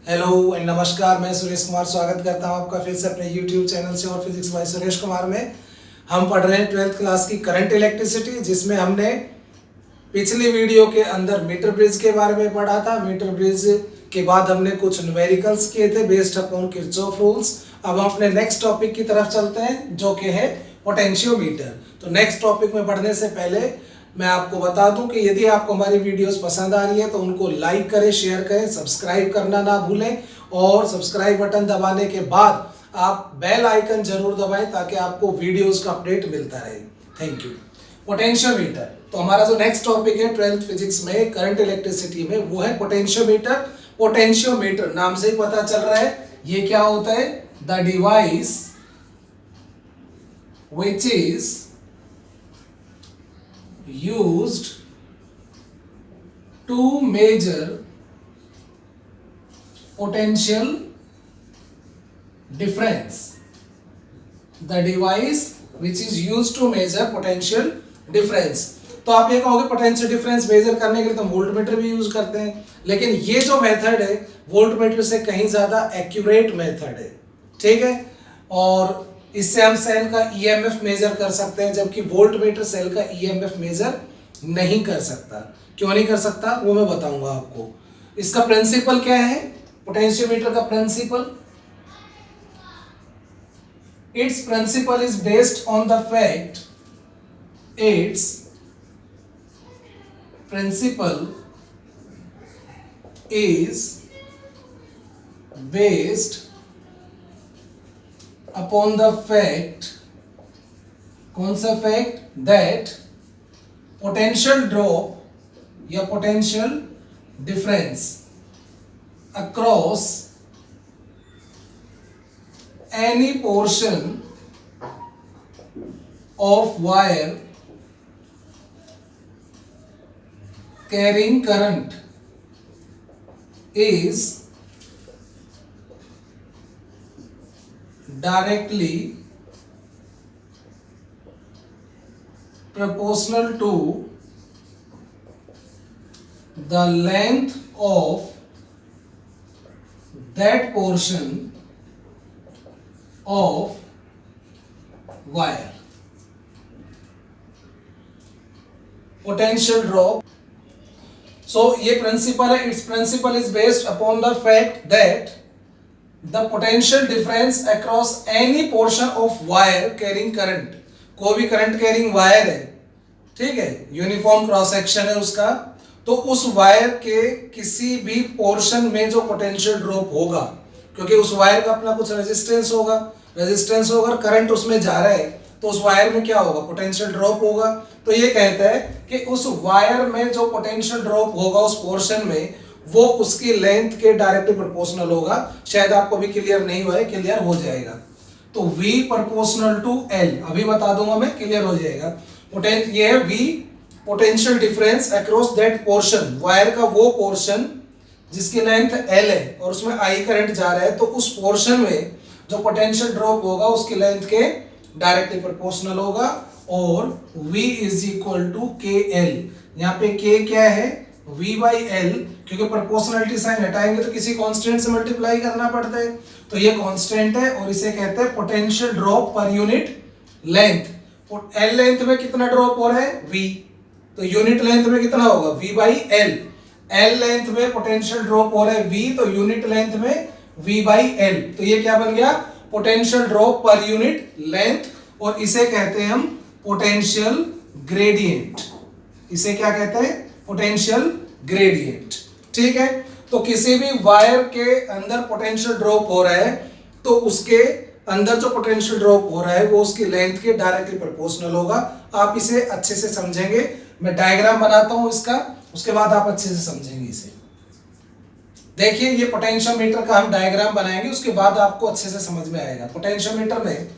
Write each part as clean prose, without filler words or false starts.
Hello and नमस्कार, मैं सुरेश कुमार स्वागत करता हूं आपका फिर से अपने यूट्यूब चैनल से और फिजिक्स बाय सुरेश कुमार में। हम पढ़ रहे हैं 12th क्लास की करंट इलेक्ट्रिसिटी, जिसमें हमने पिछली वीडियो के अंदर मीटर ब्रिज के बारे में पढ़ा था। मीटर ब्रिज के बाद हमने कुछ न्यूमेरिकल्स किए थे बेस्ड अपॉन किरचॉफ रूल्स। अब हम अपने नेक्स्ट टॉपिक की तरफ चलते हैं, जो कि है पोटेंशियोमीटर। तो नेक्स्ट टॉपिक में पढ़ने से पहले मैं आपको बता दूं कि यदि आपको हमारी वीडियोस पसंद आ रही है तो उनको लाइक करें, शेयर करें, सब्सक्राइब करना ना भूलें और सब्सक्राइब बटन दबाने के बाद आप बेल आइकन जरूर दबाएं ताकि आपको वीडियोस का अपडेट मिलता रहे। Thank you. पोटेंशियोमीटर, तो हमारा जो नेक्स्ट टॉपिक है 12th फिजिक्स में करंट इलेक्ट्रिसिटी में, वो है पोटेंशियोमीटर। पोटेंशियोमीटर नाम से ही पता चल रहा है ये क्या होता है। The device which is used to measure potential difference. The device which is used to measure potential difference. तो आप ये कहोगे पोटेंशियल डिफरेंस मेजर करने के लिए तो वोल्टमीटर भी यूज करते हैं, लेकिन ये जो मेथड है वोल्टमीटर से कहीं ज्यादा एक्यूरेट मेथड है, ठीक है। और इससे हम सेल का ईएमएफ मेजर कर सकते हैं, जबकि वोल्टमीटर सेल का ईएमएफ मेजर नहीं कर सकता। क्यों नहीं कर सकता वो मैं बताऊंगा आपको। इसका प्रिंसिपल क्या है पोटेंशियोमीटर का principle? Its principle is based on the fact its principle is based upon the fact, कौन सा fact? that potential drop या potential difference across any portion of wire carrying current is directly proportional to the length of that portion of wire. Potential drop. So ये principle है. Its principle is based upon the fact that the potential difference across any portion of wire carrying current, कोई भी current carrying wire है, ठीक है, uniform cross section है उसका, तो उस वायर के किसी भी पोर्शन में जो पोटेंशियल ड्रॉप होगा, क्योंकि उस वायर का अपना कुछ रेजिस्टेंस होगा, करंट उसमें जा रहा है तो उस वायर में क्या होगा, पोटेंशियल ड्रॉप होगा। तो ये कहता है कि उस वायर में जो पोटेंशियल ड्रॉप होगा उस पोर्शन में, वो उसकी लेंथ के डायरेक्टली प्रोपोर्शनल होगा। शायद आपको भी क्लियर नहीं हुआ है, क्लियर हो जाएगा। तो V प्रोपोर्शनल टू L, अभी बता दूंगा मैं, क्लियर हो जाएगा। ये है V potential difference across that portion, wire का वो पोर्शन जिसकी लेंथ L है और उसमें I करंट जा रहा है, तो उस पोर्शन में जो पोटेंशियल ड्रॉप होगा उसकी लेंथ के डायरेक्टली प्रोपोर्शनल होगा। और V is equal to KL, यहाँ पे K क्या है, V बाई L, क्योंकि प्रोपोर्शनलिटी साइन हटाएंगे तो किसी कांस्टेंट से मल्टीप्लाई करना पड़ता है, तो ये कांस्टेंट है और इसे कहते हैं पोटेंशियल ड्रॉप पर यूनिट लेंथ। L लेंथ में कितना ड्रॉप हो रहा है, V, तो यूनिट लेंथ में कितना होगा, V by L। L length में पोटेंशियल ड्रॉप हो रहा है V, तो यूनिट लेंथ में V बाई L, तो ये क्या बन गया, पोटेंशियल ड्रॉप पर यूनिट लेंथ। और इसे कहते हैं हम पोटेंशियल ग्रेडियंट। इसे क्या कहते हैं, पोटेंशियल ग्रेडियंट, ठीक है। तो किसी भी वायर के अंदर पोटेंशियल ड्रॉप हो रहा है तो उसके अंदर जो पोटेंशियल ड्रॉप हो रहा है वो उसकी लेंथ के डायरेक्टली प्रोपोर्शनल होगा। आप इसे अच्छे से समझेंगे, मैं डायग्राम बनाता हूं इसका, उसके बाद आप अच्छे से समझेंगे इसे। देखिए ये पोटेंशियोमीटर का हम डायग्राम बनाएंगे, उसके बाद आपको अच्छे से समझ में आएगा। पोटेंशियोमीटर में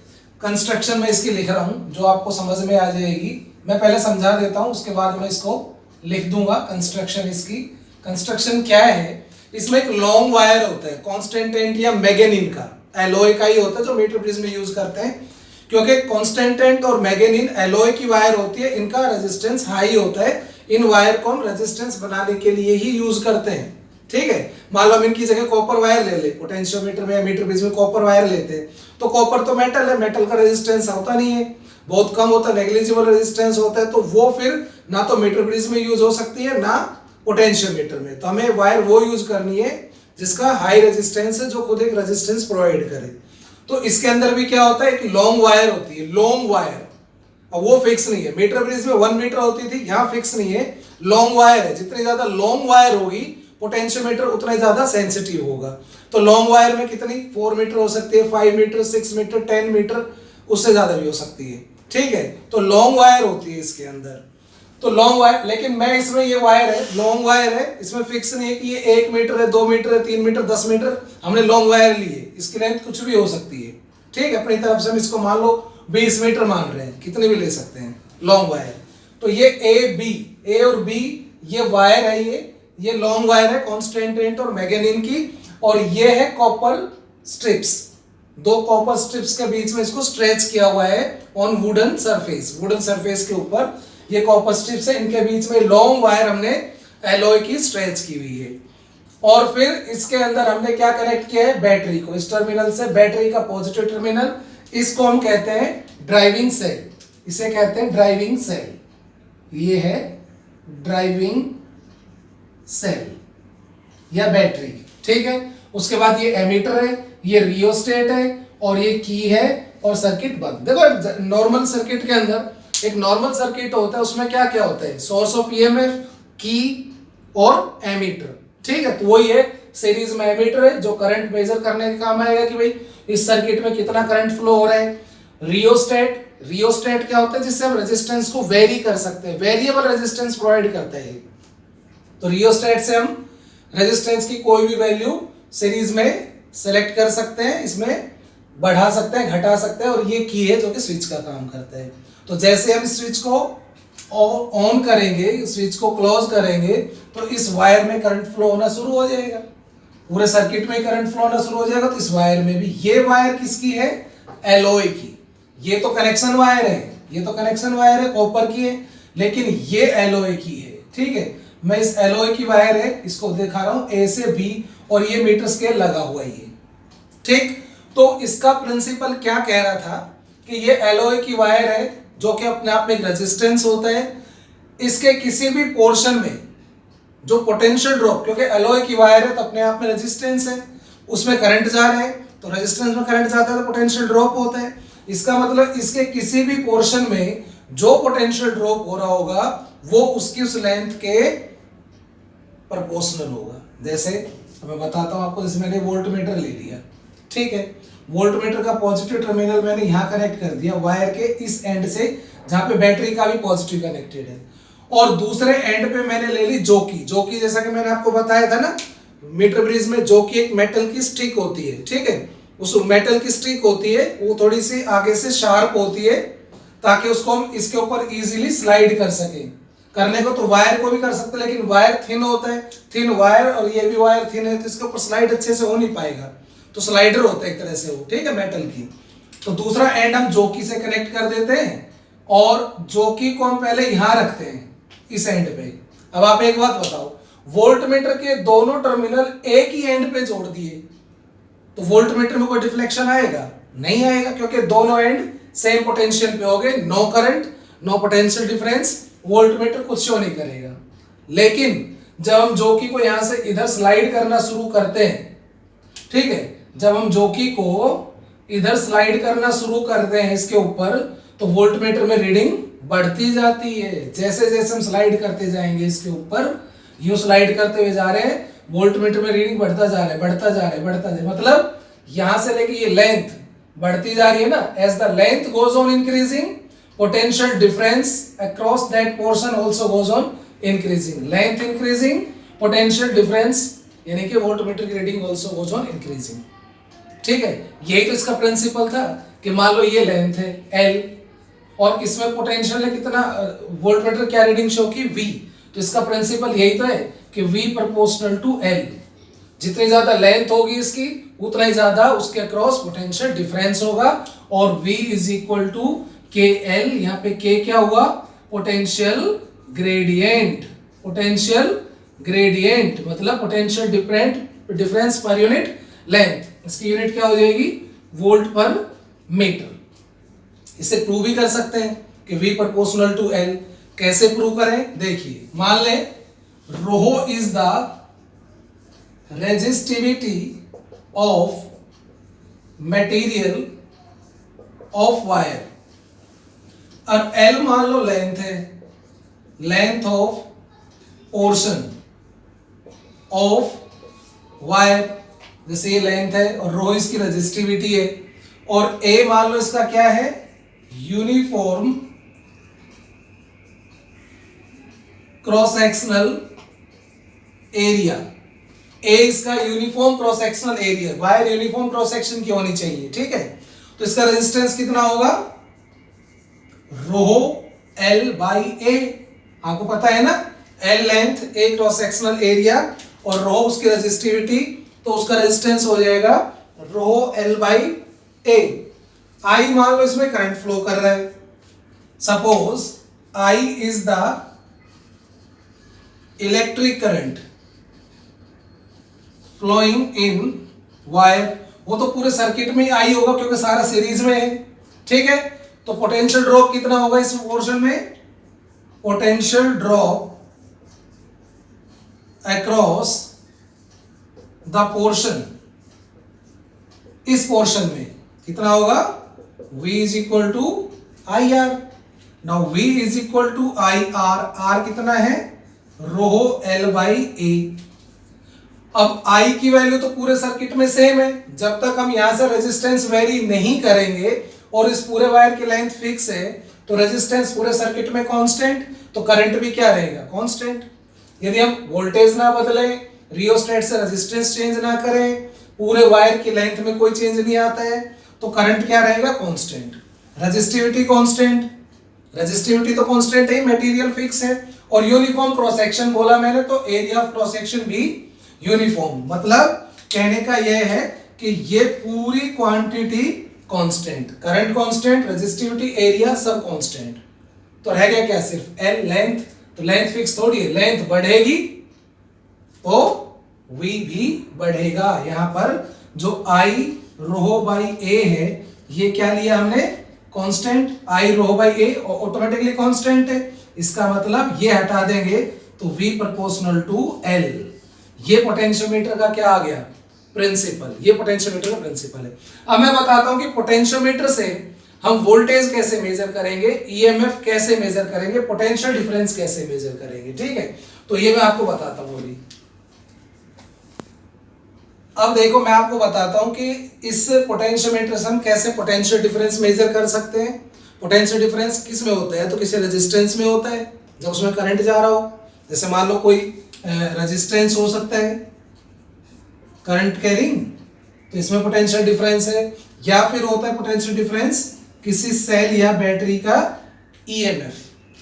कंस्ट्रक्शन में इसकी लिख रहा हूं जो आपको समझ में आ जाएगी। मैं पहले समझा देता हूं, उसके बाद मैं इसको लिख दूंगा कंस्ट्रक्शन। इसकी कंस्ट्रक्शन क्या है, इसमें एक लॉन्ग वायर होता है कॉन्स्टेंटेंट या मैग्नेटिन का, एलॉय का ही होता है जो मीटर ब्रिज में यूज करते हैं। क्योंकि कॉन्स्टेंटेंट और मैग्नेटिन एलॉय की वायर होती है, इनका रेजिस्टेंस हाई होता है, इन वायर को हम रेजिस्टेंस बनाने के लिए ही यूज करते हैं, ठीक है, मान लो हम इनकी जगह कॉपर वायर ले ले, पोटेंशियोमीटर में या मीटर बेस में कॉपर वायर लेते हैं, तो कॉपर तो मेटल है, मेटल का रेजिस्टेंस होता नहीं है, बहुत कम होता है, नेग्लिजिबल रेजिस्टेंस होता है, तो वो फिर ना तो मीटर ब्रिज में यूज हो सकती है ना पोटेंशियोमीटर में। तो हमें वायर वो यूज करनी है जिसका हाई रेजिस्टेंस है, जो खुद एक रेजिस्टेंस प्रोवाइड करे। तो इसके अंदर भी क्या होता है, एक लॉन्ग वायर होती है, लॉन्ग वायर, और वो फिक्स नहीं है। मीटर ब्रिज में 1 मीटर होती थी, यहाँ फिक्स नहीं है, लॉन्ग वायर है। जितनी ज्यादा लॉन्ग वायर होगी पोटेंशियोमीटर उतना ही ज्यादा सेंसिटिव होगा। तो लॉन्ग वायर में कितनी 4 मीटर हो सकती है, 5 मीटर, 6 मीटर, 10 मीटर, उससे ज्यादा भी हो सकती है, ठीक है। तो लॉन्ग वायर होती है इसके अंदर। तो लॉन्ग वायर, लेकिन मैं इसमें ये वायर है, लॉन्ग वायर है, इसमें फिक्स नहीं है कि ये 1 मीटर है, 2 मीटर है, 3 मीटर, 10 मीटर, हमने लॉन्ग वायर ली है, इसकी लेंथ कुछ भी हो सकती है, ठीक है। अपनी तरफ से हम इसको मान लो 20 मीटर मान रहे हैं, कितने भी ले सकते हैं लॉन्ग वायर। तो ये ए और बी ये वायर है, ये लॉन्ग वायर है, कॉन्स्टेंटेंट और मैग्नीन की, और ये है कॉपर स्ट्रिप्स, 2 कॉपर स्ट्रिप्स के बीच में इसको स्ट्रेच किया हुआ है ऑन वुडन सरफेस के ऊपर ये कॉपर स्ट्रिप्स है, इनके बीच में लॉन्ग वायर हमने एलॉय की स्ट्रेच की हुई है। और फिर इसके अंदर हमने क्या कनेक्ट किया है, बैटरी को, इस टर्मिनल से बैटरी का पॉजिटिव टर्मिनल, इसको हम कहते हैं ड्राइविंग सेल, इसे कहते हैं ड्राइविंग सेल, ये है ड्राइविंग सेल या बैटरी, ठीक है। उसके बाद ये एमीटर है, ये रियोस्टेट है, और ये की है, और सर्किट बंद। देखो नॉर्मल सर्किट के अंदर एक नॉर्मल सर्किट होता है, उसमें क्या क्या होता है, सोर्स ऑफ ईएमएफ, की और एमीटर, ठीक है। तो वही है, सीरीज में एमीटर है जो करंट मेजर करने का काम आएगा कि भाई इस सर्किट में कितना करंट फ्लो हो रहा है। रियोस्टेट क्या होता है, जिससे हम रेजिस्टेंस को वेरी कर सकते हैं, वेरिएबल रेजिस्टेंस प्रोवाइड करता है। तो रियोस्टेट से हम रेजिस्टेंस की कोई भी वैल्यू सीरीज में सेलेक्ट कर सकते हैं, इसमें बढ़ा सकते हैं, घटा सकते हैं, और ये की है जो कि स्विच का काम करता है। तो जैसे हम स्विच को ऑन करेंगे, स्विच को क्लोज करेंगे, तो इस वायर में करंट फ्लो होना शुरू हो जाएगा, पूरे सर्किट में करंट फ्लो होना शुरू हो जाएगा। तो इस वायर में भी, ये वायर किसकी है, एलॉय की, ये तो कनेक्शन वायर है, ये तो कनेक्शन वायर है, कॉपर की है, लेकिन ये एलॉय की है, ठीक है। मैं इस एलॉय की वायर है, इसको दिखा रहा हूं ए से बी, और ये मीटर स्केल लगा हुआ है, ठीक। तो इसका प्रिंसिपल क्या कह रहा था कि ये एलॉय की वायर है जो कि अपने आप में एक रेजिस्टेंस होता है, इसके किसी भी पोर्शन में जो पोटेंशियल ड्रॉप, क्योंकि एलॉय की वायर है तो अपने आप में रेजिस्टेंस है, उसमें करंट जा रहा है, तो रेजिस्टेंस में करंट जाता है तो पोटेंशियल ड्रॉप होता है। इसका मतलब इसके किसी भी पोर्शन में जो पोटेंशियल ड्रॉप हो रहा होगा वो उसकी उस लेंथ के प्रोपोर्शनल होगा। जैसे मैं बताता हूं आपको, जैसे मैंने वोल्टमीटर ले लिया, ठीक है, वोल्टमीटर का पॉजिटिव टर्मिनल मैंने यहां कनेक्ट कर दिया वायर के इस एंड से, जहां पे बैटरी का भी पॉजिटिव कनेक्टेड है, और दूसरे एंड पे मैंने ले ली जोकी, जैसा कि मैंने आपको बताया था ना, मीटर ब्रिज में जोकी एक मेटल की स्टिक होती है, ठीक है। उस मेटल की स्टिक होती है, वो थोड़ी सी आगे से शार्प होती है, ताकि उसको हम इसके ऊपर इजीली स्लाइड कर सकें। करने को तो वायर को भी कर सकते हैं, लेकिन वायर थिन होता है, थिन वायर, और ये भी वायर थिन है, तो इसके ऊपर स्लाइड अच्छे से हो नहीं पाएगा, तो स्लाइडर होता है एक तरह से वो, ठीक है, मेटल की। तो दूसरा एंड हम जोकी से कनेक्ट कर देते हैं, और जोकी को हम पहले यहां रखते हैं इस एंड पे। अब आप एक बात बताओ, वोल्टमीटर के दोनों टर्मिनल एक ही एंड पे जोड़ दिए तो वोल्टमीटर में कोई डिफ्लेक्शन आएगा? नहीं आएगा, क्योंकि दोनों एंड सेम पोटेंशियल पे हो गए, no current, no potential difference, voltmeter कुछ शो नहीं करेगा। लेकिन जब हम जोकी को यहां से इधर स्लाइड करना शुरू करते हैं, ठीक है, जब हम जोकी को इधर स्लाइड करना शुरू करते हैं इसके ऊपर, तो वोल्टमीटर में रीडिंग बढ़ती जाती है। जैसे जैसे हम स्लाइड करते जाएंगे इसके ऊपर, यूं स्लाइड करते हुए जा रहे हैं, वोल्टमीटर में रीडिंग बढ़ता जा रहा है, बढ़ता जा रहा है, मतलब यहां से लेके ये लेंथ बढ़ती जा रही है ना। As the length goes on increasing, potential difference across that portion also goes on increasing, length increasing, potential difference यानी कि वोल्टमीटर की reading also goes on increasing, ठीक है। यही तो इसका प्रिंसिपल था कि मान लो ये लेंथ है L, और इसमें पोटेंशियल है कितना, वोल्टमीटर क्या रीडिंग शो की V, तो इसका प्रिंसिपल यही तो है कि V प्रोपोर्शनल टू L, जितनी ज्यादा लेंथ होगी इसकी उतना ही ज्यादा उसके अक्रॉस पोटेंशियल डिफरेंस होगा, और V is equal to KL, यहाँ पे K क्या हुआ, पोटेंशियल ग्रेडियंट, पोटेंशियल ग्रेडियंट मतलब potential difference per unit length, इसकी यूनिट क्या हो जाएगी, वोल्ट पर मीटर। इसे प्रूव भी कर सकते हैं कि V प्रोपोर्शनल टू L। कैसे प्रूव करें, देखिए मान लें rho is the resistivity of material of wire और L मान लो लेंथ है, length of portion of wire, जैसे ये लेंथ है और रो इसकी रेजिस्टिविटी है, और A मान लो इसका क्या है, यूनिफॉर्म क्रॉस सेक्शनल एरिया। ए इसका uniform cross sectional area, wire uniform cross section की होनी चाहिए, ठीक है। तो इसका रेजिस्टेंस कितना होगा, रो एल बाई ए, आपको पता है ना, एल लेंथ, ए क्रॉस सेक्शनल एरिया और रो उसकी रेजिस्टिविटी, तो उसका रेजिस्टेंस हो जाएगा रो एल बाई ए। आई मान लो इसमें करंट फ्लो कर रहा है, suppose I is the electric current flowing in wire, वो तो पूरे सर्किट में आई होगा क्योंकि सारा सीरीज में है, ठीक है। तो पोटेंशियल ड्रॉप कितना होगा इस पोर्शन में, potential drop across the portion, इस पोर्शन में कितना होगा, V is equal to I R. Now V is equal to I R, R कितना है, रो एल बाई ए। अब I की वैल्यू तो पूरे सर्किट में सेम है, जब तक हम यहां से रेजिस्टेंस वेरी नहीं करेंगे और इस पूरे वायर की लेंथ फिक्स है तो रेजिस्टेंस पूरे सर्किट में कांस्टेंट, तो करंट भी क्या रहेगा, कांस्टेंट। यदि हम वोल्टेज ना बदलें, रियोस्टेट से रेजिस्टेंस चेंज ना करें, पूरे वायर की लेंथ में कोई चेंज नहीं आता है, तो करंट क्या रहेगा, कांस्टेंट। रेजिस्टिविटी कांस्टेंट, रेजिस्टिविटी तो कांस्टेंट है, मटेरियल फिक्स है, और यूनिफॉर्म क्रॉस सेक्शन बोला मैंने, तो एरिया ऑफ क्रॉस सेक्शन भी यूनिफॉर्म। मतलब कहने का यह है कि ये पूरी quantity constant, current constant, resistivity, area सब कांस्टेंट। तो रह गया क्या, सिर्फ एल लेंथ, तो लेंथ फिक्स थोड़ी है, लेंथ बढ़ेगी तो V भी बढ़ेगा। यहां पर जो I रो बाई ए है, ये क्या लिया हमने, constant, I rho by A automatically constant है, इसका मतलब ये हटा देंगे तो V प्रोपोर्शनल टू L। ये पोटेंशियोमीटर का क्या आ गया, प्रिंसिपल, ये पोटेंशियोमीटर का प्रिंसिपल है। अब मैं बताता हूं कि पोटेंशियोमीटर से हम वोल्टेज कैसे मेजर करेंगे, ईएमएफ कैसे मेजर करेंगे, पोटेंशियल डिफरेंस कैसे मेजर करेंगे, ठीक है। तो ये मैं आपको बताता हूं अभी। अब देखो मैं आपको बताता हूं कि इस पोटेंशियोमीटर से हम कैसे पोटेंशियल डिफरेंस मेजर कर सकते हैं। पोटेंशियल डिफरेंस किस में होता है, तो किसी रेजिस्टेंस में होता है, जब उसमें करंट जा रहा हो, जैसे मान लो कोई रेजिस्टेंस हो सकता है करंट कैरिंग, तो इसमें पोटेंशियल डिफरेंस है। या फिर होता है पोटेंशियल डिफरेंस किसी सेल या बैटरी का ईएमएफ,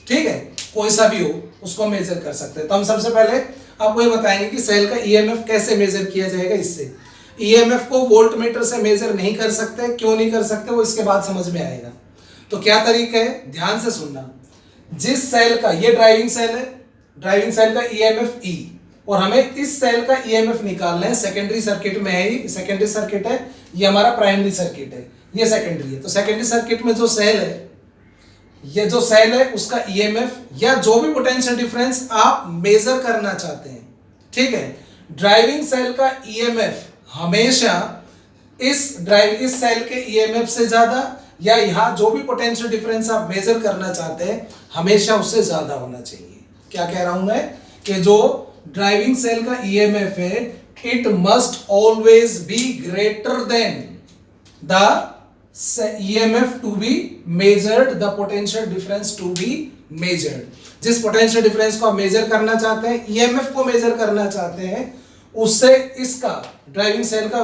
ठीक है, कोई सा भी हो उसको मेजर कर सकते हैं। तो हम सबसे पहले आपको ये बताएंगे कि सेल का ईएमएफ कैसे मेजर किया जाएगा। इससे ईएमएफ को वोल्टमीटर से मेजर नहीं कर सकते, क्यों नहीं कर सकते वो इसके बाद समझ में आएगा। तो क्या तरीका है, ध्यान से सुनना। जिस सेल का, ये ड्राइविंग सेल है, ड्राइविंग सेल का ईएमएफ ई, और हमें इस सेल का ईएमएफ निकालना है। सेकेंडरी सर्किट में है, ये सेकेंडरी सर्किट है, ये हमारा प्राइमरी सर्किट है, ये सेकेंडरी है। तो सेकेंडरी सर्किट में जो सेल है, ये जो सेल है उसका ईएमएफ या जो भी पोटेंशियल डिफरेंस आप मेजर करना चाहते हैं, ठीक है। ड्राइविंग सेल का ईएमएफ हमेशा इस सेल के ईएमएफ से ज्यादा, या यहां जो भी पोटेंशियल डिफरेंस आप मेजर करना चाहते हैं हमेशा उससे ज्यादा होना चाहिए। क्या कह रहा हूं मैं, कि जो ड्राइविंग सेल का ईएमएफ है, it must always be greater than the EMF to be measured, the potential difference to be measured। जिस पोटेंशियल डिफरेंस को आप मेजर करना चाहते हैं, EMF को मेजर करना चाहते हैं, उससे इसका ड्राइविंग सेल का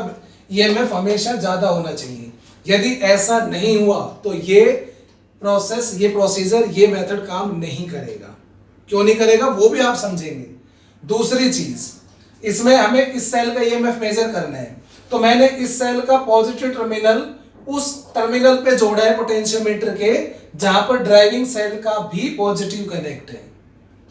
EMF हमेशा ज्यादा होना चाहिए। यदि ऐसा नहीं हुआ तो ये प्रोसेस, ये प्रोसीजर, ये मेथड काम नहीं करेगा। क्यों नहीं करेगा वो भी आप समझेंगे। दूसरी चीज, इसमें हमें इस सेल का EMF मेजर करना है, तो मैंने इस सेल का पॉजिटिव टर्मिनल उस टर्मिनल पे जोड़ा है पोटेंशियोमीटर के, जहां पर ड्राइविंग सेल का भी पॉजिटिव कनेक्ट है।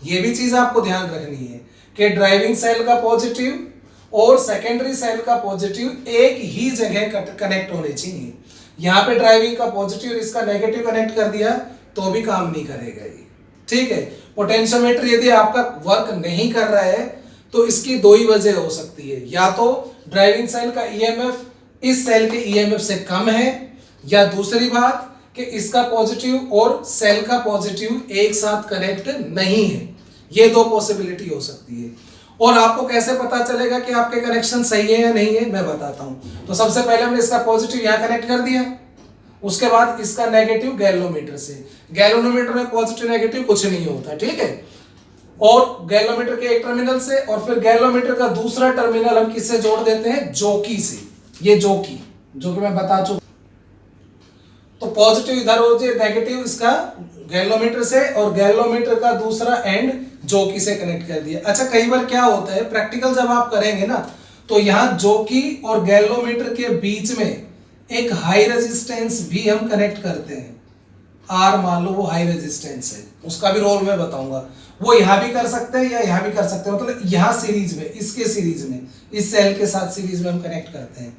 ये भी चीज आपको ध्यान रखनी है कि ड्राइविंग सेल का पॉजिटिव और सेकेंडरी सेल का पॉजिटिव एक ही जगह कनेक्ट होने चाहिए। यहाँ पे ड्राइविंग का पॉजिटिव इसका नेगेटिव कनेक्ट कर दिया तो भी काम नहीं करेगा ये, ठीक है। पोटेंशियोमीटर यदि आपका वर्क नहीं कर रहा है तो इसकी दो ही वजह हो सकती है, या तो ड्राइविंग सेल का ईएमएफ इस सेल के ईएमएफ से कम है, या दूसरी बात कि इसका पॉजिटिव और सेल का पॉजिटिव एक साथ कनेक्ट नहीं है। ये दो पॉसिबिलिटी हो सकती है। और आपको कैसे पता चलेगा कि आपके कनेक्शन सही है या नहीं है, मैं बताता हूं। तो सबसे पहले हमने इसका पॉजिटिव यहां कनेक्ट कर दिया, उसके बाद इसका नेगेटिव गैल्वेनोमीटर से। गैल्वेनोमीटर में पॉजिटिव नेगेटिव कुछ नहीं होता, ठीक है। और गैल्वेनोमीटर के एक टर्मिनल से और फिर गैल्वेनोमीटर का दूसरा टर्मिनल हम किससे जोड़ देते हैं, जॉकी से। ये जॉकी जो कि मैं बता चुका। तो पॉजिटिव इधर हो जाए, नेगेटिव इसका गैल्वेनोमीटर से, और गैल्वेनोमीटर का दूसरा एंड जॉकी से कनेक्ट कर दिया। अच्छा, कई बार क्या होता है प्रैक्टिकल जब आप करेंगे ना, तो यहाँ जॉकी और गैल्वेनोमीटर के बीच में एक हाई रेजिस्टेंस भी हम कनेक्ट करते हैं। आर मान लो वो हाई रेजिस्टेंस है, उसका भी रोल मैं बताऊंगा। वो यहाँ भी कर सकते हैं या यहाँ भी कर सकते हैं, मतलब यहाँ सीरीज में, इसके सीरीज में, इस सेल के साथ सीरीज में हम कनेक्ट करते हैं।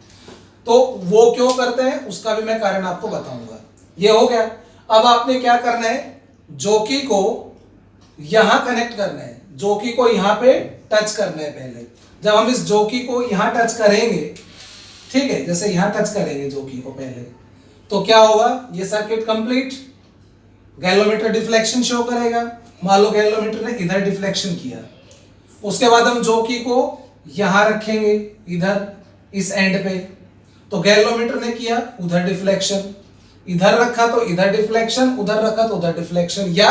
तो वो क्यों करते हैं उसका भी मैं कारण आपको बताऊंगा। ये हो गया। अब आपने क्या करना है, जॉकी को यहां कनेक्ट करना है, जॉकी को यहां पे टच करना है। पहले जब हम इस जॉकी को यहां टच करेंगे, ठीक है, जैसे यहां टच करेंगे जॉकी को पहले, तो क्या होगा, ये circuit complete. Galvanometer deflection show करेगा। मान लो गैल्वेनोमीटर ने इधर डिफ्लेक्शन किया, उसके बाद हम जॉकी को यहां रखेंगे इधर इस एंड पे, तो गैल्वेनोमीटर ने किया उधर डिफ्लेक्शन, इधर रखा तो इधर डिफ्लेक्शन, उधर रखा तो उधर डिफ्लेक्शन, या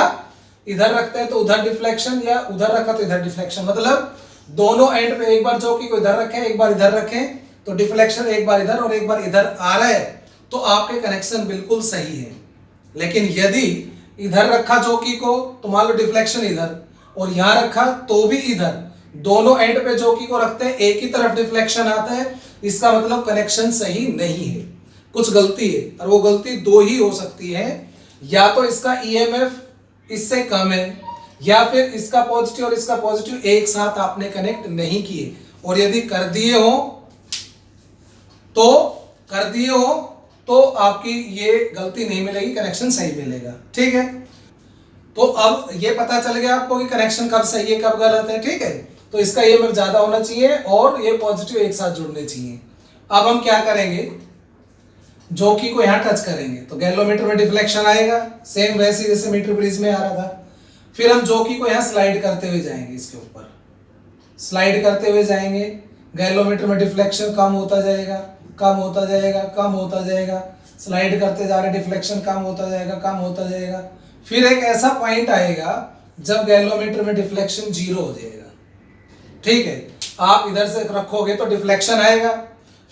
इधर रखते हैं तो उधर डिफ्लेक्शन, या उधर रखा तो इधर डिफ्लेक्शन। मतलब दोनों एंड पे एक बार जॉकी को इधर रखें, एक बार इधर रखें, तो डिफ्लेक्शन एक बार इधर और एक बार इधर आ रहा है, तो आपके कनेक्शन बिल्कुल सही है। लेकिन यदि इधर रखा जॉकी को तो मान लो डिफ्लेक्शन इधर, और यहां रखा तो भी इधर, दोनों एंड पे जॉकी को रखते हैं, एक ही तरफ डिफ्लेक्शन आता है, इसका मतलब कनेक्शन सही नहीं है, कुछ गलती है। और वो गलती दो ही हो सकती है, या तो इसका ईएमएफ इससे कम है, या फिर इसका पॉजिटिव और इसका पॉजिटिव एक साथ आपने कनेक्ट नहीं किए, और यदि कर दिए हो तो आपकी ये गलती नहीं मिलेगी, कनेक्शन सही मिलेगा, ठीक है। तो अब ये पता चल गया आपको कि कनेक्शन कब सही है कब गलत है, ठीक है। तो इसका ईएमएफ ज्यादा होना चाहिए और ये पॉजिटिव एक साथ जुड़ने चाहिए। अब हम क्या करेंगे, जॉकी को यहां टच करेंगे तो गैल्वेनोमीटर में डिफ्लेक्शन आएगा, सेम वैसे जैसे मीटर ब्रिज में आ रहा था। फिर हम जॉकी को यहां स्लाइड करते हुए जाएंगे, इसके ऊपर स्लाइड करते हुए जाएंगे, गैल्वेनोमीटर में डिफ्लेक्शन कम होता जाएगा, कम होता जाएगा, कम होता जाएगा, स्लाइड करते जा रहे, डिफ्लेक्शन कम होता जाएगा, कम होता जाएगा। फिर एक ऐसा पॉइंट आएगा जब गैल्वेनोमीटर में डिफ्लेक्शन 0 हो जाएगा, ठीक है। आप इधर से रखोगे तो डिफ्लेक्शन आएगा,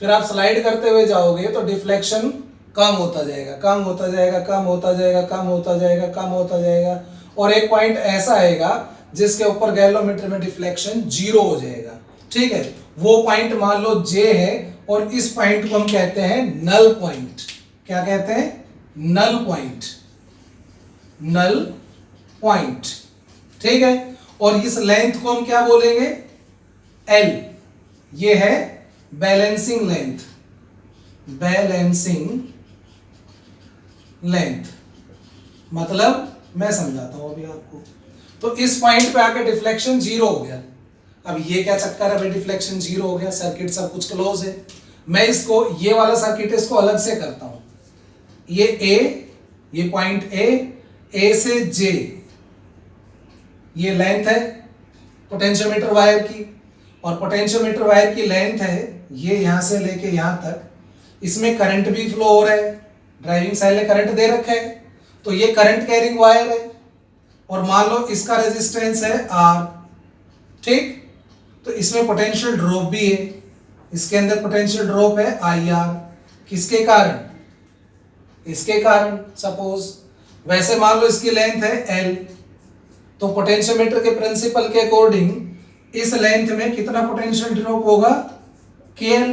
फिर आप स्लाइड करते हुए जाओगे तो डिफ्लेक्शन कम होता जाएगा, कम होता जाएगा, कम होता जाएगा, कम होता जाएगा, कम होता जाएगा, और एक पॉइंट ऐसा आएगा जिसके ऊपर गैल्वेनोमीटर में डिफ्लेक्शन 0 हो जाएगा, ठीक है। वो पॉइंट मान लो J है, और इस पॉइंट को हम कहते हैं नल पॉइंट। क्या कहते हैं, नल पॉइंट, नल पॉइंट, ठीक है। और इस लेंथ को हम क्या बोलेंगे, L। ये है बैलेंसिंग लेंथ, बैलेंसिंग लेंथ, मतलब मैं समझाता हूं अभी आपको। तो इस पॉइंट पे आके डिफ्लेक्शन 0 हो गया। अब ये क्या चक्कर है भाई, डिफ्लेक्शन 0 हो गया, सर्किट सब कुछ क्लोज है। मैं इसको, ये वाला सर्किट इसको अलग से करता हूं। ये A, ये पॉइंट A से J, ये लेंथ है पोटेंशियोमीटर वायर की, और पोटेंशियोमीटर वायर की लेंथ है ये यहां से लेके यहां तक। इसमें करंट भी फ्लो हो रहा है, ड्राइविंग सेल ने करंट दे रखा है, तो ये करंट कैरिंग वायर है। और मान लो इसका रेजिस्टेंस है R, ठीक। तो इसमें पोटेंशियल ड्रॉप भी है, इसके अंदर पोटेंशियल ड्रॉप है IR, किसके कारण, इसके कारण सपोज। वैसे मान लो इसकी लेंथ है L, तो पोटेंशियोमीटर के प्रिंसिपल के अकॉर्डिंग इस लेंथ में कितना पोटेंशियल ड्रॉप होगा, KL।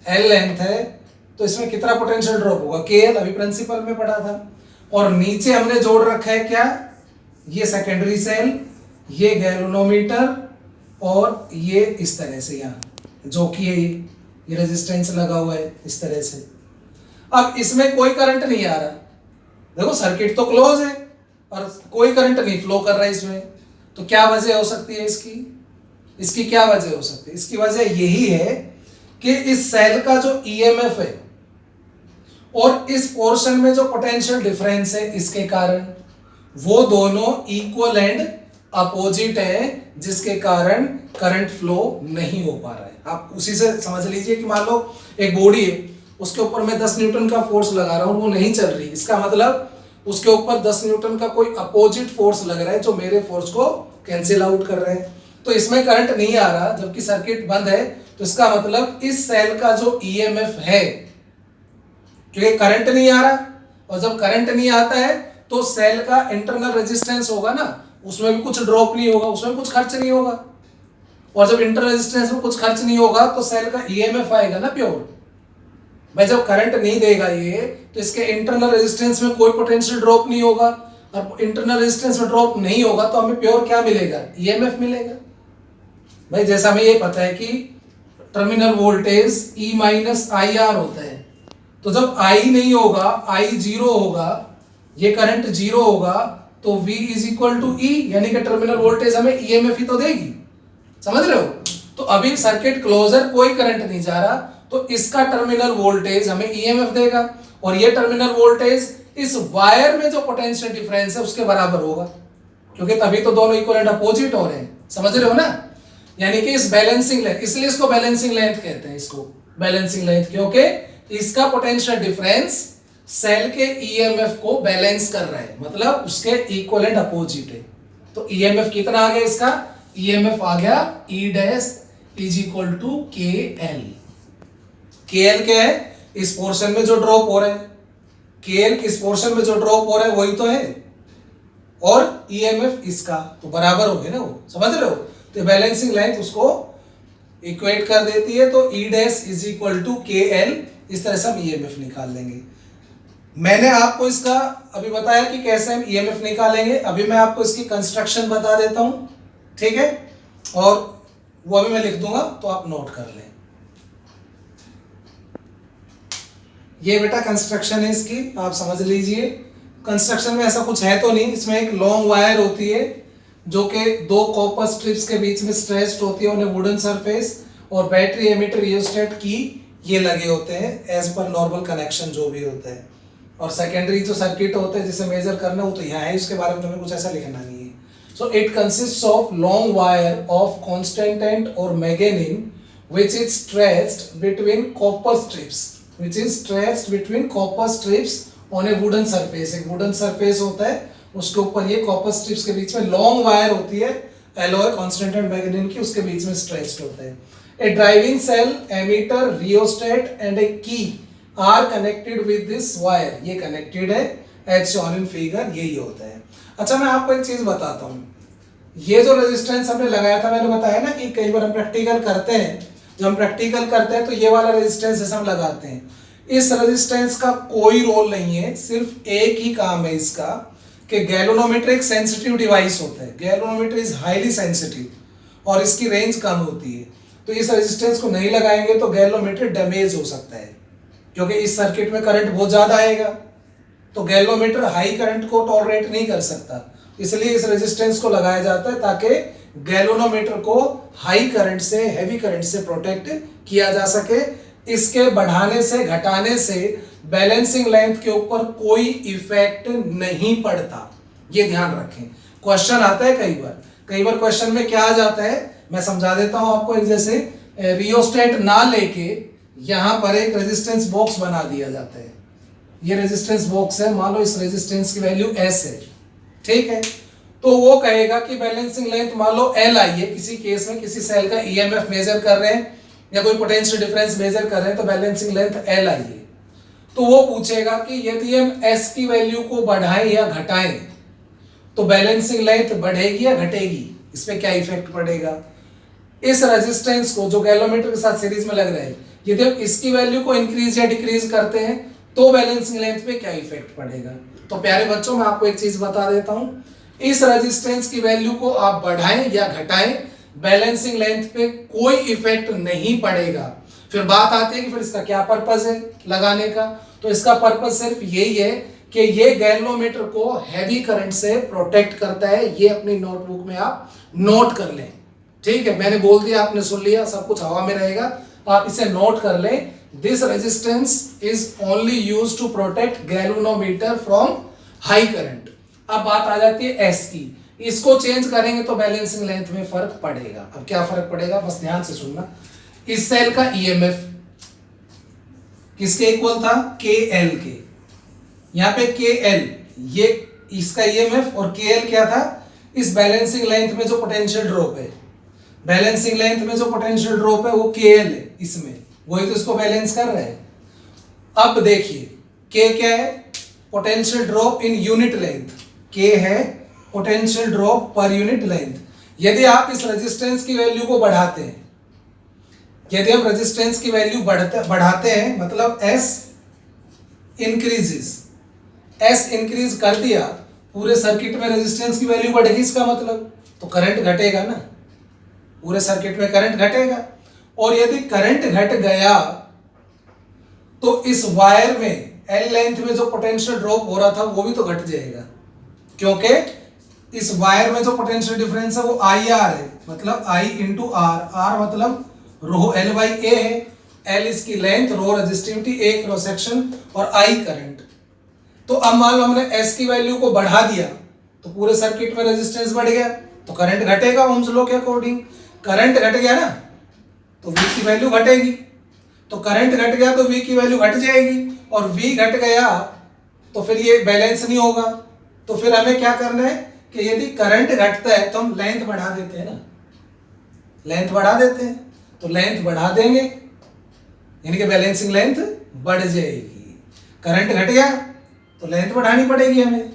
L लेंथ है तो इसमें कितना पोटेंशियल ड्रॉप होगा, KL, अभी प्रिंसिपल में पढ़ा था। और नीचे हमने जोड़ रखा है क्या, ये सेकेंडरी सेल ये गैल्वेनोमीटर और ये इस तरह से यहाँ जो कि है ये रेजिस्टेंस लगा हुआ है इस तरह से। अब इसमें कोई करंट नहीं आ रहा, देखो सर्किट तो क्लोज है और कोई करंट नहीं फ्लो कर रहा है इसमें, तो क्या वजह हो सकती है इसकी क्या वजह हो सकती है? इसकी वजह यही है कि इस सेल का जो ईएमएफ है और इस पोर्शन में जो पोटेंशियल डिफरेंस है इसके कारण वो दोनों इक्वल एंड अपोजिट है, जिसके कारण करंट फ्लो नहीं हो पा रहा है। आप उसी से समझ लीजिए कि मान लो एक बॉडी है, उसके ऊपर मैं 10 न्यूटन का फोर्स लगा रहा हूं, वो नहीं चल रही, इसका मतलब उसके ऊपर 10 न्यूटन का कोई अपोजिट फोर्स लग रहा है जो मेरे फोर्स को कैंसिल आउट कर रहे हैं। तो इसमें करंट नहीं आ रहा जबकि सर्किट बंद है, तो इसका मतलब इस सेल का जो ईएमएफ है, क्योंकि करंट नहीं आ रहा और जब करंट नहीं आता है तो सेल का इंटरनल रेजिस्टेंस होगा ना, उसमें भी कुछ ड्रॉप नहीं होगा, उसमें कुछ खर्च नहीं होगा, और जब इंटरनल रेजिस्टेंस में कुछ खर्च नहीं होगा तो सेल का ईएमएफ आएगा ना प्योर। भाई जब करंट नहीं देगा ये तो इसके इंटरनल रेजिस्टेंस में कोई पोटेंशियल ड्रॉप नहीं होगा, और इंटरनल रेजिस्टेंस में ड्रॉप नहीं होगा तो हमें प्योर क्या मिलेगा? ईएमएफ मिलेगा। भाई जैसा हमें ये पता है कि terminal voltage E minus I R होता है, तो जब I नहीं होगा, I जीरो होगा, ये करंट जीरो होगा, तो V is equal to E, यानी कि टर्मिनल वोल्टेज हमें ईएमएफ ही तो देगी। समझ रहे हो? तो अभी सर्किट क्लोजर, कोई करंट नहीं जा रहा, तो इसका टर्मिनल वोल्टेज हमें ईएमएफ देगा, और ये टर्मिनल वोल्टेज इस वायर में जो पोटेंशियल डिफरेंस है उसके बराबर होगा, क्योंकि तभी तो दोनों इक्वल एंड अपोजिट हो रहे हैं। समझ रहे हो ना? यानी कि इस बैलेंसिंग लेंथ, इसलिए इसको बैलेंसिंग लेंथ कहते हैं, इसको बैलेंसिंग लेंथ, क्योंकि इसका पोटेंशियल डिफरेंस सेल के ईएमएफ को बैलेंस कर रहा है, मतलब उसके इक्वल एंड अपोजिट है। तो ईएमएफ कितना आ गया इसका? ईएमएफ आ गया E dash is equal to KL। KL क्या है? इस पोर्शन में जो ड्रॉप हो रहा है, KL इस पोर्शन में जो ड्रॉप हो रहा है वही तो है, और ईएमएफ इसका, तो बराबर हो गए ना वो। समझ रहे हो? तो बैलेंसिंग लेंथ उसको इक्वेट कर देती है, तो E dash is equal to KL, इस तरह से हम ईएमएफ निकाल लेंगे। मैंने आपको इसका अभी बताया कि कैसे हम ईएमएफ निकालेंगे, अभी मैं आपको इसकी कंस्ट्रक्शन बता देता हूं, ठीक है? और वो अभी मैं लिख दूंगा तो आप नोट कर लें। ये बेटा कंस्ट्रक्शन है इसकी, आप समझ लीजिए। कंस्ट्रक्शन में ऐसा कुछ है तो नहीं, इसमें एक लॉन्ग वायर होती है जो कि दो कॉपर स्ट्रिप्स के बीच में स्ट्रेच्ड होती है, उन्हें वुडन सरफेस, और बैटरी एमीटर रियोस्टेट की ये लगे होते हैं एज पर नॉर्मल कनेक्शन जो भी होता है। और सेकेंडरी जो सर्किट होता है जिसे मेजर करना वो तो यहाँ है, उसके बारे में हमें कुछ ऐसा लिखना नहीं है। So it consists of long wire of constant और magnetic which is stretched between copper strips on a wooden surface। एक wooden surface होता है, उसके ऊपर ये कॉपर स्ट्रिप्स के बीच में लॉन्ग वायर होती है, एलॉय कांस्टेंट एंड मैग्नेटिक की, उसके बीच में स्ट्रेच्ड होता है। A driving cell, ammeter, rheostat and a key are connected with this wire. ये कनेक्टेड है एज शोन इन फिगर, यही होता है। अच्छा मैं आपको एक चीज बताता हूँ, ये जो रेजिस्टेंस हमने लगाया था, मैंने बताया ना कि कई बार हम प्रैक्टिकल करते हैं, जब हम प्रैक्टिकल करते हैं तो ये वाला रेजिस्टेंस जैसे हम लगाते हैं, इस रेजिस्टेंस का कोई रोल नहीं है, सिर्फ एक ही काम है इसका कि गैल्वेनोमीटर एक सेंसिटिव डिवाइस होता है, गैल्वेनोमीटर इज हाईली सेंसिटिव और इसकी रेंज कम होती है, तो इस रेजिस्टेंस को नहीं लगाएंगे तो गैल्वेनोमीटर डैमेज हो सकता है, क्योंकि इस सर्किट में करंट बहुत ज्यादा आएगा, तो गैल्वेनोमीटर हाई करंट को टॉलरेट नहीं कर सकता, इसलिए इस रेजिस्टेंस को लगाया जाता है ताकि गैल्वेनोमीटर को हाई करंट से, हैवी करंट से प्रोटेक्ट किया जा सके। इसके बढ़ाने से, घटाने से बैलेंसिंग लेंथ के ऊपर कोई इफेक्ट नहीं पड़ता, ये ध्यान रखें। क्वेश्चन आता है कई बार क्वेश्चन में क्या आ जाता है, मैं समझा देता हूं आपको। जैसे रियोस्टेट ना लेके यहां पर एक रेजिस्टेंस बॉक्स बना दिया जाता है, ये रेजिस्टेंस बॉक्स है, मान लो इस रेजिस्टेंस की वैल्यू S है, ठीक है? तो वो कहेगा कि बैलेंसिंग लेंथ मान लो L आई है, किसी केस में किसी सेल का ईएमएफ मेजर कर रहे हैं या कोई पोटेंशियल डिफरेंस मेजर कर रहे हैं, तो बैलेंसिंग लेंथ L आई है। तो वो पूछेगा कि यदि हम S की वैल्यू को बढ़ाएं या घटाएं तो बैलेंसिंग लेंथ बढ़ेगी या घटेगी, इस पे क्या इफेक्ट पड़ेगा। इस रेजिस्टेंस को जो गैल्वेनोमीटर के साथ सीरीज में लग रहा है, यदि हम इसकी वैल्यू को इंक्रीज या डिक्रीज करते हैं तो बैलेंसिंग लेंथ पे क्या इफेक्ट पड़ेगा। तो प्यारे बच्चों, मैं आपको एक चीज बता देता हूं, इस रेजिस्टेंस की वैल्यू को आप बढ़ाएं या घटाएं, बैलेंसिंग लेंथ पे कोई इफेक्ट नहीं पड़ेगा। फिर बात आती है कि फिर इसका क्या पर्पस है लगाने का, तो इसका पर्पस सिर्फ यही है कि ये गैल्वेनोमीटर को हैवी करंट से प्रोटेक्ट करता है। ये अपनी नोटबुक में आप नोट कर लें, ठीक है। मैंने बोल दिया, आपने सुन लिया, सब कुछ हवा में रहेगा, आप इसे नोट कर लें। This resistance is only used to protect galvanometer from high current. अब बात आ जाती है एस की, इसको चेंज करेंगे तो बैलेंसिंग लेंथ में फर्क पड़ेगा। अब क्या फर्क पड़ेगा, बस ध्यान से सुनना। इस सेल का ईएमएफ किसके इक्वल था, के एल के। यहां पे के एल ये इसका ईएमएफ और के एल क्या था, इस बैलेंसिंग लेंथ में जो पोटेंशियल ड्रॉप है, बैलेंसिंग लेंथ में जो पोटेंशियल ड्रॉप है वो के एल है, इसमें वही तो इसको बैलेंस कर रहे हैं। अब देखिए के क्या है, potential drop in unit length, के है पोटेंशियल ड्रॉप पर यूनिट लेंथ। यदि आप इस रेजिस्टेंस की वैल्यू को बढ़ाते हैं, यदि हम रेजिस्टेंस की वैल्यू बढ़ाते हैं मतलब एस इंक्रीजेस, एस इंक्रीज कर दिया, पूरे सर्किट में रेजिस्टेंस की वैल्यू बढ़ेगी, इसका मतलब तो करंट घटेगा ना, पूरे सर्किट में करंट घटेगा। और यदि करंट घट गया तो इस वायर में एल लेंथ में जो पोटेंशियल ड्रॉप हो रहा था वो भी तो घट जाएगा, क्योंकि इस वायर में जो पोटेंशियल डिफरेंस है वो आई आर है, मतलब आई इंटू आर, आर मतलब रो एल बाई ए है, एल इसकी लेंथ, रो रेजिस्टिविटी, ए क्रॉस सेक्शन और आई करंट। तो अब मान लो हमने एस की वैल्यू को बढ़ा दिया तो पूरे सर्किट में रेजिस्टेंस बढ़ गया, तो करंट घटेगा ओम्स लॉ के अकॉर्डिंग। करंट घट गया ना तो V की वैल्यू घटेगी, तो करंट घट गया तो V की वैल्यू घट जाएगी, और V घट गया तो फिर ये बैलेंस नहीं होगा। तो फिर हमें क्या करना है कि यदि करंट घटता है तो हम लेंथ बढ़ा देते हैं ना, लेंथ बढ़ा देते हैं, तो लेंथ बढ़ा देंगे यानी कि बैलेंसिंग लेंथ बढ़ जाएगी। करंट घट गया तो लेंथ बढ़ानी पड़ेगी हमें,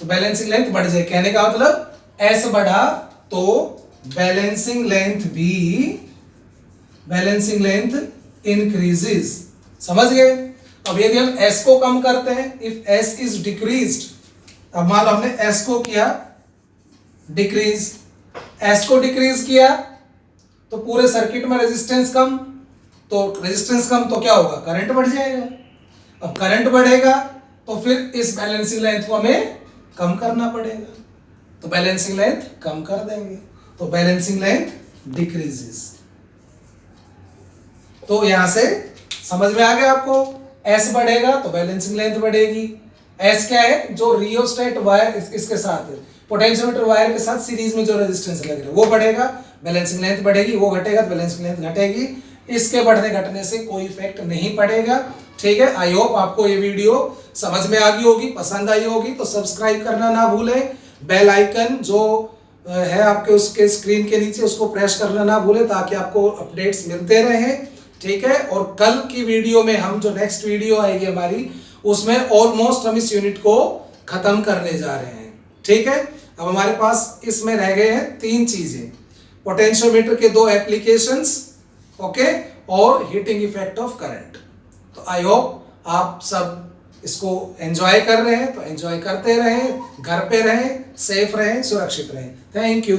तो बैलेंसिंग लेंथ बढ़ जाएगी। कहने का मतलब एस बढ़ा तो बैलेंसिंग लेंथ भी, बैलेंसिंग लेंथ इंक्रीजेस। समझ गए। अब यदि हम एस को कम करते हैं, इफ एस इज डिक्रीज्ड, अब मान लो हमने एस को किया डिक्रीज, एस को डिक्रीज किया तो पूरे सर्किट में रेजिस्टेंस कम, तो रेजिस्टेंस कम तो क्या होगा, करंट बढ़ जाएगा। अब करंट बढ़ेगा तो फिर इस बैलेंसिंग लेंथ को हमें कम करना पड़ेगा, तो बैलेंसिंग लेंथ कम कर देंगे, तो बैलेंसिंग लेंथ डिक्रीजेस। तो यहां से समझ में आ गया आपको, एस बढ़ेगा तो बैलेंसिंग लेंथ बढ़ेगी। एस क्या है, जो रियोस्टेट वायर इसके साथ है, पोटेंशियोमीटर वायर के साथ सीरीज में जो रेजिस्टेंस लग रहा है वो बढ़ेगा, बैलेंसिंग लेंथ बढ़ेगी, वो घटेगा तो बैलेंसिंग लेंथ घटेगी। इसके बढ़ने घटने से कोई इफेक्ट नहीं पड़ेगा। ठीक है, आई होप आपको ये वीडियो समझ में आ गई होगी, पसंद आई होगी। तो सब्सक्राइब करना ना भूलें, बेल आइकन जो है आपके उसके स्क्रीन के नीचे उसको प्रेस करना ना भूलें, ताकि आपको अपडेट्स मिलते रहें। ठीक है, और कल की वीडियो में हम जो नेक्स्ट वीडियो आएगी हमारी, उसमें ऑलमोस्ट हम इस यूनिट को खत्म करने जा रहे हैं। ठीक है, अब हमारे पास इसमें रह गए हैं 3 चीजें, पोटेंशियोमीटर के 2 एप्लीकेशंस, ओके, और हीटिंग इफेक्ट ऑफ करंट। तो आई होप आप सब इसको एंजॉय कर रहे हैं, तो एंजॉय करते रहें, घर पे रहें, सेफ रहें, सुरक्षित रहें। Thank you.